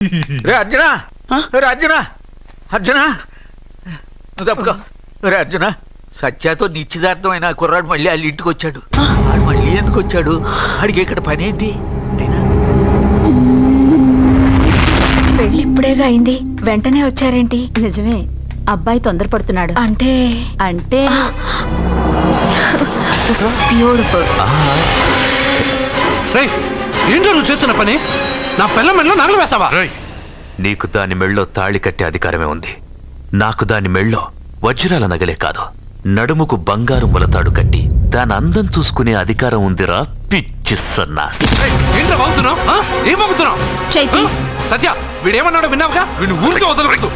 రే అర్జున, రే అర్జున, అర్జున తప్పుకో. రే అర్జున, సత్యాతో నిశ్చితార్థమైన కుర్రాడు మళ్ళీ వాళ్ళ ఇంటికి వచ్చాడు. వాడు మళ్ళీ ఎందుకు వచ్చాడు? వాడికి ఇక్కడ పని ఏంటి? పెళ్లి ఇప్పుడేగా అయింది, వెంటనే వచ్చారేంటి? నిజమే, అబ్బాయి తొందరపడుతున్నాడు. అంటే అంటే బ్యూటిఫుల్. ఏంటో నువ్వు చేస్తున్న పని? నా పిల్ల మెళ్ళలో నగలు వేస్తావా? నీకు దాని మెళ్ళో తాళి కట్టే అధికారమే ఉంది. నాకు దాని మెళ్ళో వజ్రాల నగలే కాదు, నడుముకు బంగారు మొలతాడు కట్టి దాని అందం చూసుకునే అధికారం ఉందిరా పిచ్చి సన్నాసి. ఏంట్రా బాగుతున్నావు? ఏం బాగుతున్నావు? చైతి, సత్య వీడేమన్నాడో విన్నావుగా? వీడిని ఊరికే వదలవద్దు.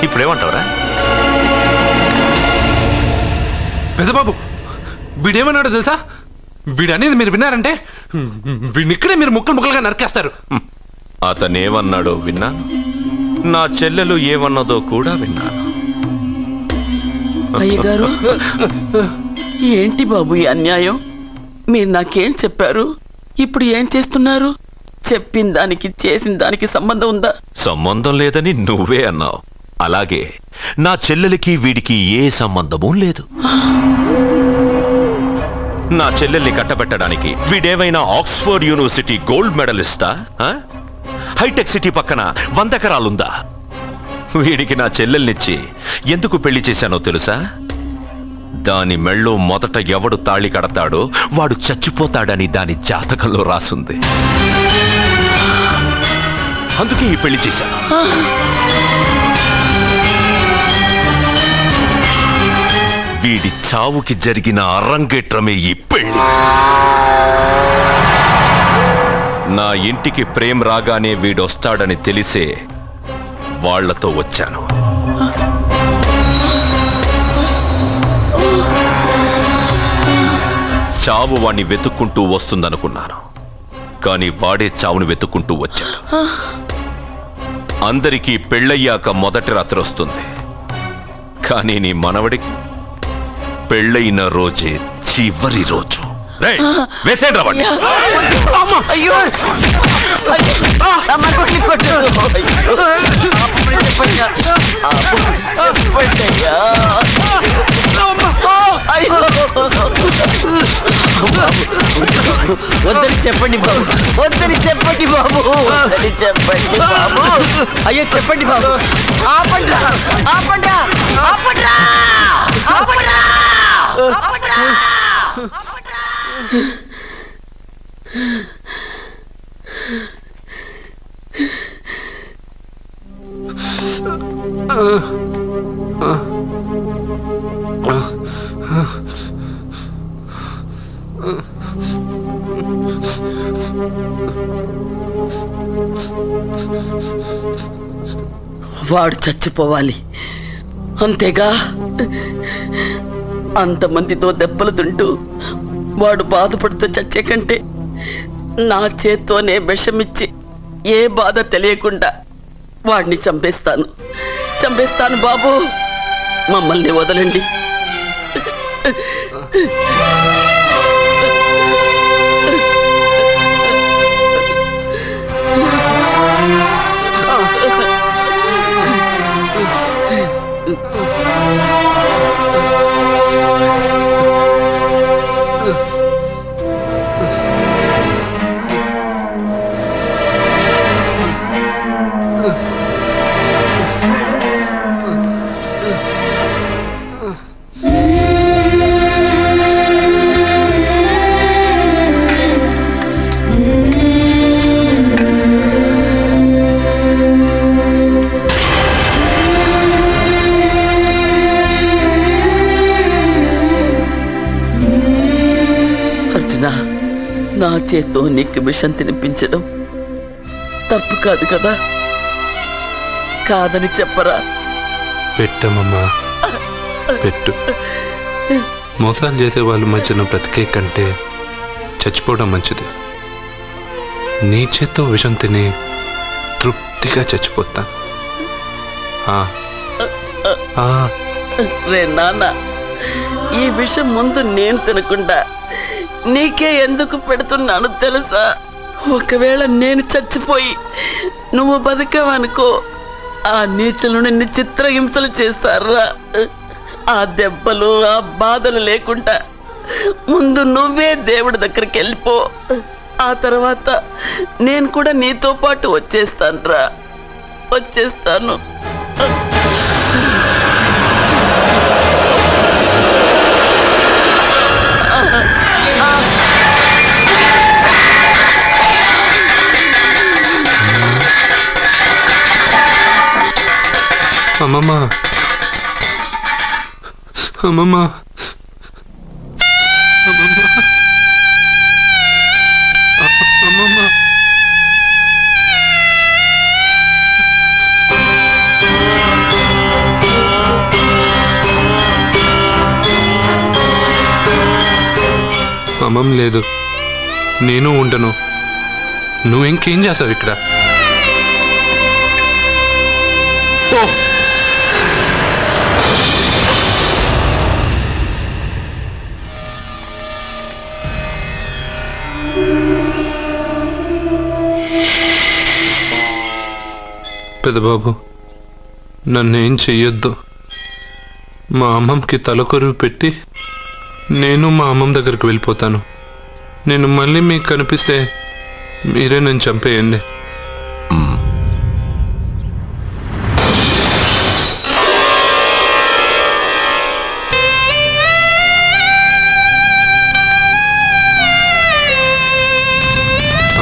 ఇప్పుడేమంటావురా? పెద్దబాబు వీడేమన్నాడో తెలుసా? వీడనేది మీరు విన్నారంటే వీడిని ఇక్కడే మీరు ముక్కలు ముక్కలుగా నరికేస్తారు. అతనేమన్నాడో విన్నా, నా చెల్లెలు ఏమన్నదో కూడా విన్నాను. అయ్యగారు, ఏంటి బాబు ఈ అన్యాయం? మీరు నాకేం చెప్పారు? ఇప్పుడు ఏం చేస్తున్నారు? చెప్పిన దానికి చేసిన దానికి సంబంధం ఉందా? సంబంధం లేదని నువ్వే అన్నావు. అలాగే నా చెల్లెలికి వీడికి ఏ సంబంధమూ లేదు. నా చెల్లెల్ని కట్టబెట్టడానికి వీడేమైనా ఆక్స్ఫర్డ్ యూనివర్సిటీ గోల్డ్ మెడలిస్టా? హైటెక్ సిటీ పక్కన 100 ఎకరాలుందా? వీడికి నా చెల్లెల్నిచ్చి ఎందుకు పెళ్లి చేశానో తెలుసా? దాని మెళ్ళో మొదట ఎవడు తాళి కడతాడో వాడు చచ్చిపోతాడని దాని జాతకంలో రాసుంది. అందుకే ఈ పెళ్లి చేశాను. వీడి చావుకి జరిగిన అరంగేట్రమే ఈ పెళ్లి. నా ఇంటికి ప్రేమ్ రాగానే వీడొస్తాడని తెలిసే వాళ్లతో వచ్చాను. చావు వాణ్ణి వెతుక్కుంటూ వస్తుందనుకున్నాను, కానీ వాడే చావును వెతుక్కుంటూ వచ్చాడు. అందరికీ పెళ్ళయ్యాక మొదటి రాత్రి వస్తుంది, కానీ నీ మనవడికి పెళ్ళైన రోజే చివరి రోజు. వేసేయండి రా వాడిని. వద్దని చెప్పండి బాబు, వద్దని చెప్పండి బాబు, వద్దని చెప్పండి బాబు. అయ్యో చెప్పండి బాబు. ఆపండి, ఆపండి, ఆపండి, ఆపండి. వాడు చచ్చిపోవాలి అంతేగా. అంతమందితో దెబ్బలు తింటూ వాడు బాధపడుతూ చచ్చే కంటే నా చేత్తోనే విషమిచ్చి ఏ బాధ తెలియకుండా వాడిని చంపేస్తాను, చంపేస్తాను బాబు. మమ్మల్ని వదలండి. నా చేత్తో నీకు విషం తినిపించడం తప్పు కాదు కదా? కాదని చెప్పరా? పెట్టమ్మా, పెట్టు. మోసాలు చేసే వాళ్ళ మధ్యన బ్రతికే కంటే చచ్చిపోవడం మంచిది. నీ చేత్తో విషం తిని తృప్తిగా చచ్చిపోతా. రే నాన్న, ఈ విషయం ముందు నేను తినకుండా నీకే ఎందుకు పెడుతున్నాను తెలుసా? ఒకవేళ నేను చచ్చిపోయి నువ్వు బతికావనుకో, ఆ నీచులు నిన్ను చిత్రహింసలు చేస్తారా? ఆ దెబ్బలు ఆ బాధలు లేకుండా ముందు నువ్వే దేవుడి దగ్గరికి వెళ్ళిపో. ఆ తర్వాత నేను కూడా నీతో పాటు వచ్చేస్తాను. అమ్మమ్మ, అమ్మమ్మ, అమ్మమ్మ. అమ్మమ్మ లేదు, నేను ఉండను. నువ్వు ఇంకేం చేస్తావు ఇక్కడ? పెద్దబాబు, నన్నేం చెయ్యొద్దు. మా అమ్మమ్మకి తలకొరువు పెట్టి నేను మా అమ్మమ్మ దగ్గరికి వెళ్ళిపోతాను. నేను మళ్ళీ మీకు కనిపిస్తే మీరే నన్ను చంపేయండి.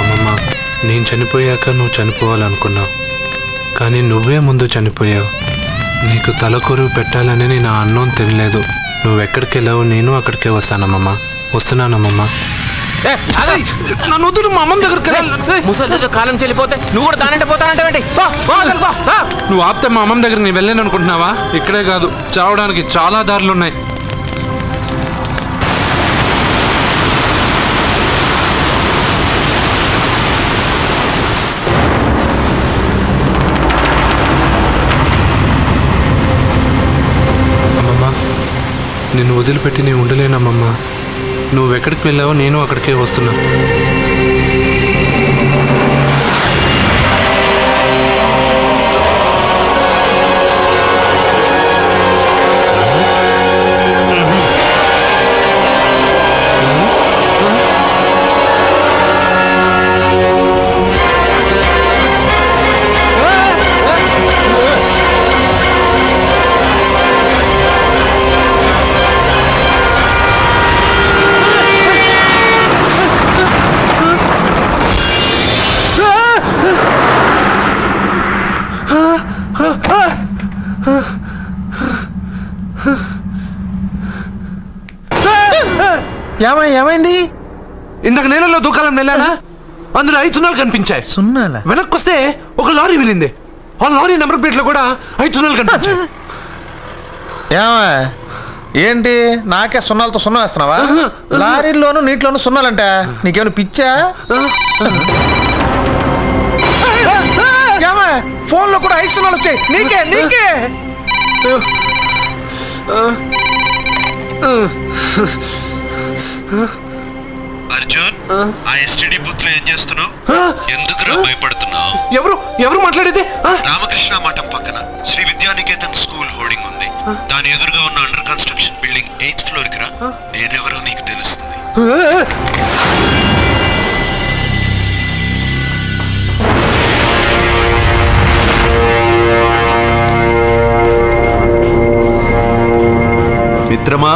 అమ్మమ్మ, నేను చనిపోయాక నువ్వు చనిపోవాలనుకున్నావు, కానీ నువ్వే ముందు చనిపోయావు. నీకు తలకొరువు పెట్టాలని నేను ఆ అన్నం తినలేదు. నువ్వెక్కడికి వెళ్ళావు, నేను అక్కడికే వస్తానమ్మమ్మ. వస్తున్నానమ్మమ్మ. నన్ను వద్దు, మా అమ్మమ్మ దగ్గరికి ముసలితో కాలం చెల్లిపోతే నువ్వు కూడా దానంటే పోతానంటే నువ్వు ఆపితే మా అమ్మమ్మ దగ్గర నేను వెళ్ళాను అనుకుంటున్నావా? ఇక్కడే కాదు, చావడానికి చాలా దారులు ఉన్నాయి. నిన్ను వదిలిపెట్టి నేను ఉండలేనమ్మమ్మ. నువ్వెక్కడికి వెళ్ళావో నేను అక్కడికే వస్తున్నా. ఏమైంది? ఇందాక నేలలో దూకాలం వెళ్ళానా, అందులో 5 సున్నాలు కనిపించాయి. సున్నాలా? వెనక్కి వస్తే ఒక లారీ వెళ్ళింది. ఆ లారీ నెంబర్ ప్లేట్ లో కూడా 5 సున్నాలు కనిపించాయి. ఏంటి నాకే సున్నాలతో సున్నా వేస్తున్నావా? లారీల్లోనూ నీటిలోనూ సున్నాలంట. నీకేమైనా పిచ్చా? ఫోన్ లో కూడా 5 సున్నాలు వచ్చాయి. నీకే అర్జున్, ఆ ఎస్టీడీ బూత్ లో ఏం చేస్తున్నావు? ఎందుకురా భయపడుతున్నావు? ఎవరు మాట్లాడేది? రామకృష్ణ మఠం పక్కన శ్రీ విద్యానికేతన్ స్కూల్ హోర్డింగ్ ఉంది. దాని ఎదురుగా ఉన్న under construction building 8th floor కి రా. నేనెవరో నీకు తెలుస్తుంది. మిత్రమా,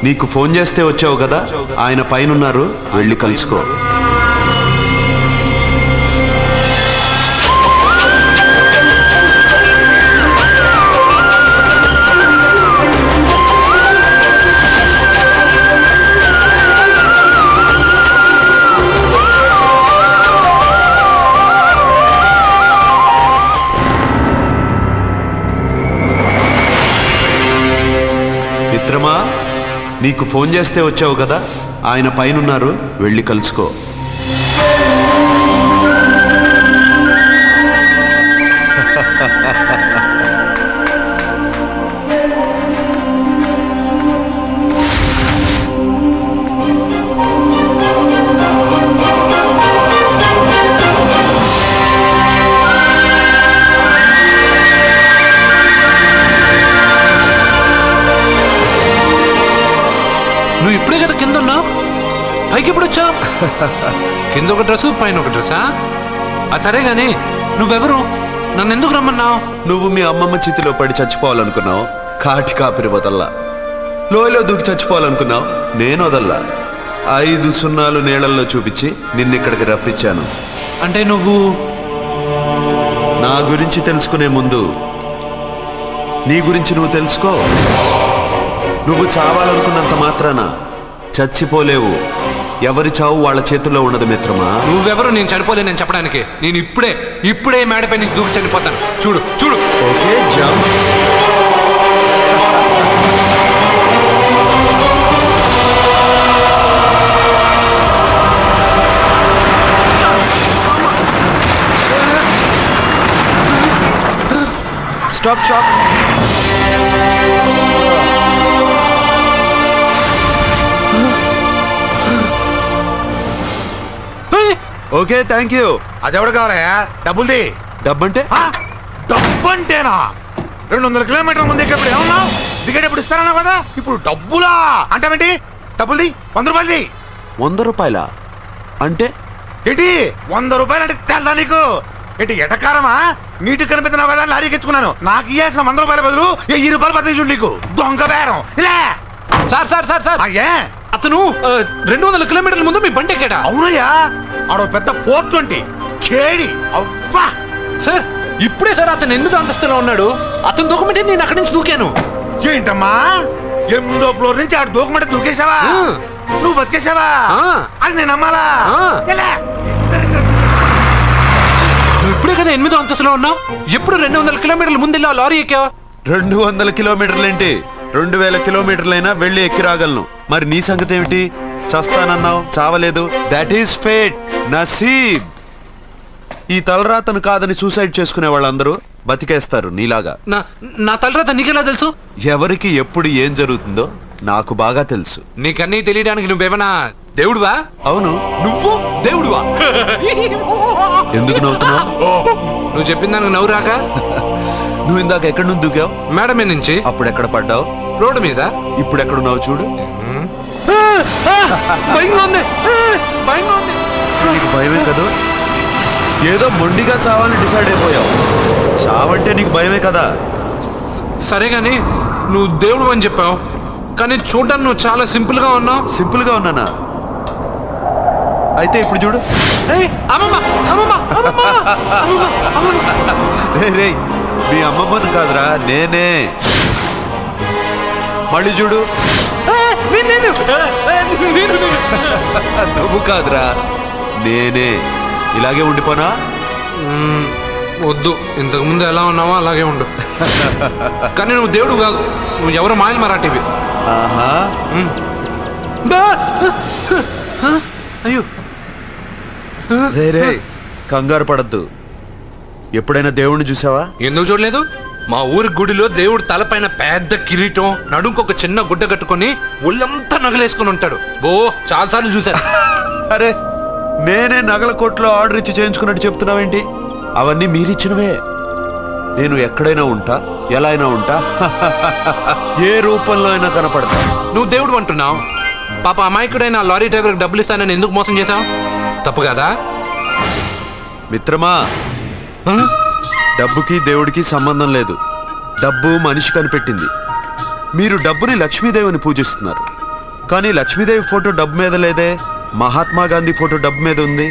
నీకు ఫోన్ చేస్తే వచ్చావు కదా, ఆయన పైనున్నారు, వెళ్ళి కలుసుకో. మిత్రమా, నీకు ఫోన్ చేస్తే వచ్చావు కదా, ఆయన పైనున్నారు, వెళ్ళి కలుసుకో. పైకి ఎప్పుడు వచ్చావు? కింద ఒక డ్రెస్ పైన ఒక డ్రెస్సా? సరే గాని నువ్వెవరు? నన్ను ఎందుకు రమ్మన్నావు? నువ్వు మీ అమ్మమ్మ చేతిలో పడి చచ్చిపోవాలనుకున్నావు, కాటి కాపిరి వదల్లా. లోయలో దూకి చచ్చిపోవాలనుకున్నావు, నేను వదల్లా. 5 సున్నాలు నీళ్ళల్లో చూపించి నిన్నిక్కడికి రప్పించాను. అంటే నువ్వు నా గురించి తెలుసుకునే ముందు నీ గురించి నువ్వు తెలుసుకో. నువ్వు చావాలనుకున్నంత మాత్రాన చచ్చిపోలేవు. ఎవరి చావు వాళ్ళ చేతుల్లో ఉండదు మిత్రమా. నువ్వెవరు నేను చనిపోలేనని చెప్పడానికి? నేను ఇప్పుడే మేడపై నుంచి దూకి చనిపోతాను. చూడు చూడు. Okay jump. Stop stop. Okay thank you. అదెవడు కావాలయా? డబ్బుల్ది. డబ్బంటే డబ్బు అంటేనా? 200 కిలోమీటర్ల ముందు ఇక్కడ ఏమన్నావు? దిగేటప్పుడు ఇస్తారన్నా కదా, ఇప్పుడు డబ్బులా అంటావేంటి? డబ్బుల్ది 100 రూపాయలది. 100 రూపాయల అంటే ఏంటి 100 రూపాయలు అంటే తెల్దా నీకు? ఏంటి ఎటకారమా? నీటికి కనిపిస్తున్నావు కదా, లారీకి ఎత్తుకున్నాను. నాకు ఇయ్యాల్సిన 100 రూపాయల బదులు 1000 రూపాయలు బదిలీ చూడు నీకు. దొంగ బేరం. ఇలా సార్ సార్ సార్ సార్ అయ్యే అతను 200 కిలోమీటర్ల ముందు మీ బండి ఎక్కాడా? అవునయ్యా, ఆడో పెద్ద 420 కేడి. అవ్వా సార్ ఇప్పుడే సార్ అతను 8వ అంతస్తులో ఉన్నాడు. అతను దూకమంటే నేను అక్కడి నుంచి దూకాను. ఏంటమ్మా 8వ ఫ్లోర్ నుంచి ఆడు దూకమంటే దూకేశావా? నువ్వు బతికేశావా? అది నేను నమ్మాలా? ఎలా? నువ్వు ఇప్పుడే కదా 8వ అంతస్తులో ఉన్నావు. ఎప్పుడు 200 కిలోమీటర్ల ముందు వెళ్ళి లారీ ఎక్కావా? 200 కిలోమీటర్లేంటి, 2000 కిలోమీటర్లైనా వెళ్ళి ఎక్కి రాగలను. మరి నీ సంగతి ఏమిటి? చస్తానన్నావు, చావలేదు. That is fate, నసీబ్. ఈ తలరాతను కాదని సూసైడ్ చేసుకునే వాళ్ళందరూ బతికేస్తారు నీలాగా. నా తలరాత నీకెలా తెలుసు? ఎవరికి ఎప్పుడు ఏం జరుగుతుందో నాకు బాగా తెలుసు. నీకన్నీ తెలియడానికి నువ్వేమన్నా దేవుడువా? అవును. నువ్వు దేవుడువా? ఎందుకు నవ్వుతున్నావు? నువ్వు చెప్పిన దానికి నవ్వు రాక? నువ్వు ఇందాక ఎక్కడి నుంచి దూకావు? మేడ మీద నుంచి. అప్పుడు ఎక్కడ పడ్డావు? రోడ్డు మీద. ఇప్పుడు ఎక్కడున్నావు చూడు. భయంగా ఉంది, భయంగా ఉంది. నీకు భయమే కదా? ఏదో మొండిగా చావాలని డిసైడ్ అయిపోయావు. చావంటే నీకు భయమే కదా? సరే గాని నువ్వు దేవుడు అని చెప్పావు, కానీ చూడడానికి నువ్వు చాలా సింపుల్ గా ఉన్నావు. సింపుల్ గా ఉన్నానా? అయితే ఇప్పుడు చూడు. రే మీ అమ్మమ్మను కాదురా, నేనే. మళ్ళీ చూడు. నువ్వు కాదురా, నేనే. ఇలాగే ఉండిపోనా? వద్దు, ఇంతకు ముందు ఎలా ఉన్నావో అలాగే ఉండు. కానీ నువ్వు దేవుడు కాదు, నువ్వు ఎవరు మాయలు మరాఠీవి. ఆహా. అయ్యో రే కంగారు పడద్దు. ఎప్పుడైనా దేవుణ్ణి చూసావా? ఎందుకు చూడలేదు? మా ఊరి గుడిలో దేవుడు తలపైన పెద్ద కిరీటం, నడుంకొక చిన్న గుడ్డ కట్టుకొని ఒళ్ళంతా నగలేసుకొని ఉంటాడు. చాలాసార్లు చూశాను. అరే నేనే నగల కొట్లో ఆర్డర్ ఇచ్చి చేయించుకున్నట్టు చెప్తున్నావేంటి? అవన్నీ మీరిచ్చినవే. నేను ఎక్కడైనా ఉంటా, ఎలా అయినా ఉంటా, ఏ రూపంలో అయినా కనపడతా. నువ్వు దేవుడు అంటున్నావు. పాప అమాయకుడైన లారీ డ్రైవర్కి డబ్బులు ఇస్తానని ఎందుకు మోసం చేశావు? తప్పు కదా మిత్రమా? డబ్బుకి దేవుడికి సంబంధం లేదు. డబ్బు మనిషి కనిపెట్టింది. మీరు డబ్బుని లక్ష్మీదేవిని పూజిస్తున్నారు, కానీ లక్ష్మీదేవి ఫోటో డబ్బు మీద లేదే. మహాత్మా గాంధీ ఫోటో డబ్బు మీద ఉంది.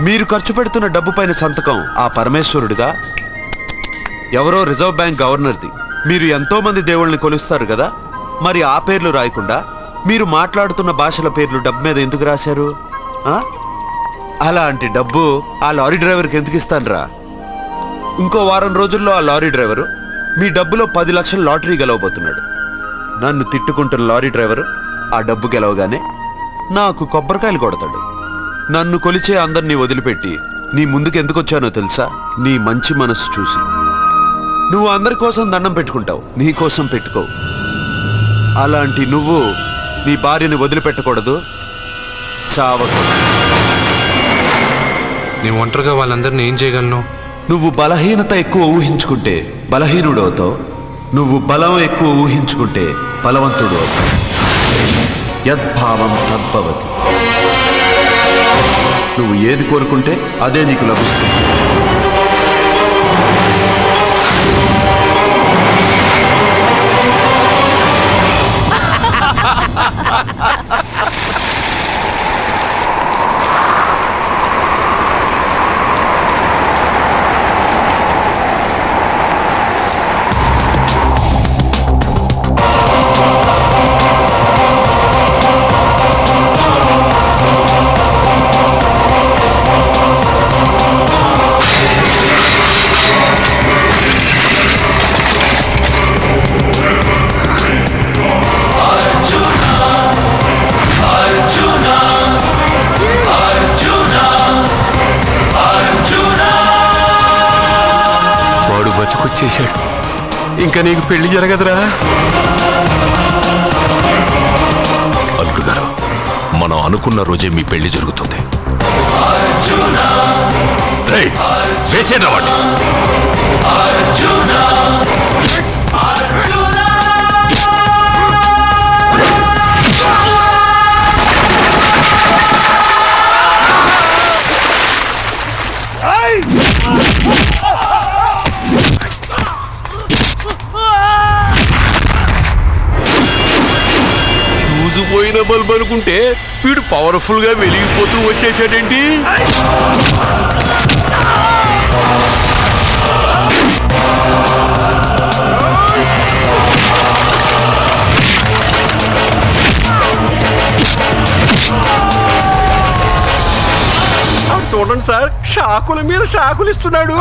మీరు ఖర్చు పెడుతున్న డబ్బు పైన సంతకం ఆ పరమేశ్వరుడిగా, ఎవరో రిజర్వ్ బ్యాంక్ గవర్నర్ది. మీరు ఎంతో మంది దేవుళ్ళని కొలుస్తారు కదా, మరి ఆ పేర్లు రాయకుండా మీరు మాట్లాడుతున్న భాషల పేర్లు డబ్బు మీద ఎందుకు రాశారు? అలాంటి డబ్బు ఆ లారీ డ్రైవర్కి ఎందుకు ఇస్తానురా? ఇంకో వారం రోజుల్లో ఆ లారీ డ్రైవరు మీ డబ్బులో 10 లక్షల లాటరీ గెలవబోతున్నాడు. నన్ను తిట్టుకుంటున్న లారీ డ్రైవరు ఆ డబ్బు గెలవగానే నాకు కొబ్బరికాయలు కొడతాడు. నన్ను కొలిచే అందరినీ వదిలిపెట్టి నీ ముందుకు ఎందుకు వచ్చానో తెలుసా? నీ మంచి మనసు చూసి. నువ్వు అందరి కోసం దండం పెట్టుకుంటావు, నీ కోసం పెట్టుకోవు. అలాంటి నువ్వు నీ భార్యని వదిలిపెట్టకూడదు, చావకూడదు. నీ ఒంటరిగా వాళ్ళందరినీ ఏం చేయగలను? నువ్వు బలహీనత ఎక్కువ ఊహించుకుంటే బలహీనుడు అవుతావు. నువ్వు బలం ఎక్కువ ఊహించుకుంటే బలవంతుడు అవుతావు. యద్భావం తద్భవతి. నువ్వు ఏది కోరుకుంటే అదే నీకు లభిస్తుంది. బతికొచ్చేశాడు. ఇంకా నీకు పెళ్లి జరగదురా. అల్లుడు గారు, మనం అనుకున్న రోజే మీ పెళ్లి జరుగుతుంది. వేసేనా వాడిని? పోయిన బల్బ్ అనుకుంటే వీడు పవర్ఫుల్ గా వెలిగిపోతూ వచ్చేసాడేంటి? చూడండి సార్, షాకుల మీద షాకులు ఇస్తున్నాడు.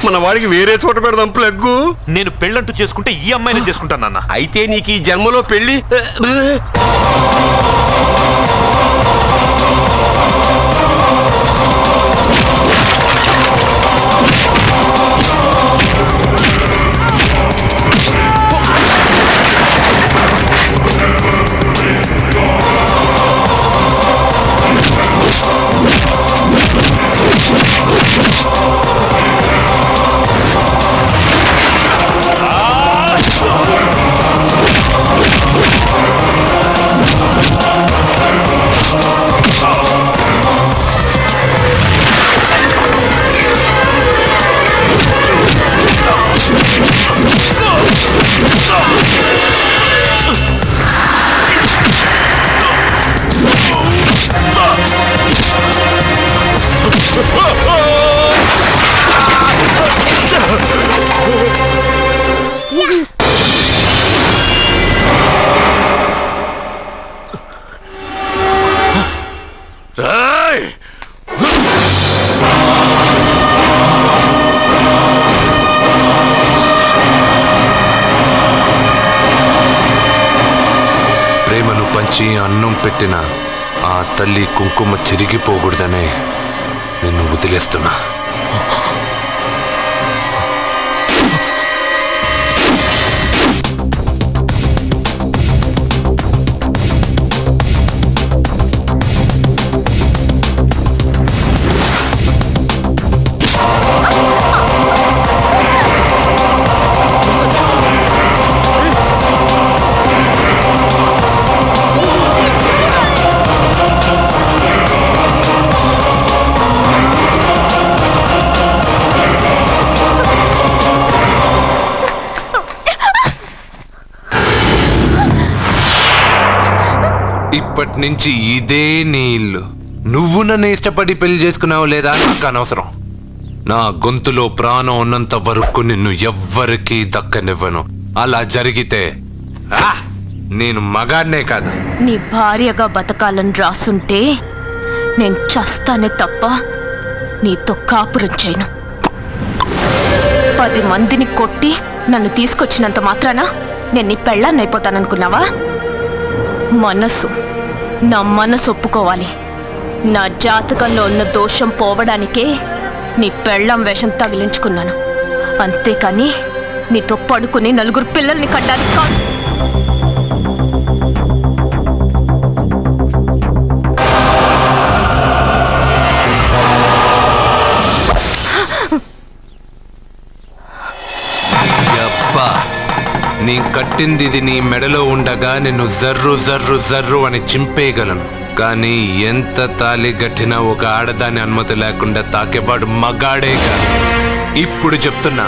మన వాడికి వేరే చోట పెడదాం ప్లగ్గు. నేను పెళ్ళంటూ చేసుకుంటే ఈ అమ్మాయిని చేసుకుంటానన్న. అయితే నీకు ఈ జన్మలో పెళ్లి. ప్రేమను పంచి అన్నం పెట్టిన ఆ తల్లి కుంకుమ చెరిగిపోకూడదనే నిన్ను వదిలేస్తున్నా. ఇప్పటి నుంచి ఇదే నీ ఇల్లు. నువ్వు నన్ను ఇష్టపడి పెళ్లి చేసుకున్నావు లేదా నాకు అనవసరం. నా గొంతులో ప్రాణం ఉన్నంత వరకు నిన్ను ఎవ్వరికీ దక్కనివ్వను. అలా జరిగితే నేను మగాడినే కాదు, నీ భార్యగా బతకాలని రాసుంటే నేను చస్తానే తప్ప నీతో కాపురం చేయను. 10 మందిని కొట్టి నన్ను తీసుకొచ్చినంత మాత్రాన నేను నీ పెళ్ళాన్ని అయిపోతాననుకున్నావా? నా మనసు ఒప్పుకోవాలి. నా జాతకంలో ఉన్న దోషం పోవడానికే నీ పెళ్ళాం వేషం తగిలించుకున్నాను. అంతేకాని నీతో పడుకుని 4 పిల్లల్ని కట్టడానికి కాదు. యబ్బా, నీ కట్టింది ఇది నీ మెడలో ఉండగా నిన్ను జర్రు జర్రు జర్రు అని చింపేయగలను. కానీ ఎంత తాలి గట్టినా ఒక ఆడదాని అనుమతి లేకుండా తాకేవాడు మగాడే కాదు. ఇప్పుడు చెప్తున్నా,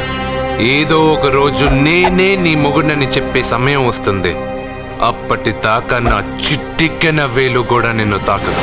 ఏదో ఒక రోజు నేనే నీ మొగుడని చెప్పే సమయం వస్తుంది. అప్పటి దాకా నా చిట్టికెన వేలు కూడా నిన్ను తాకదు.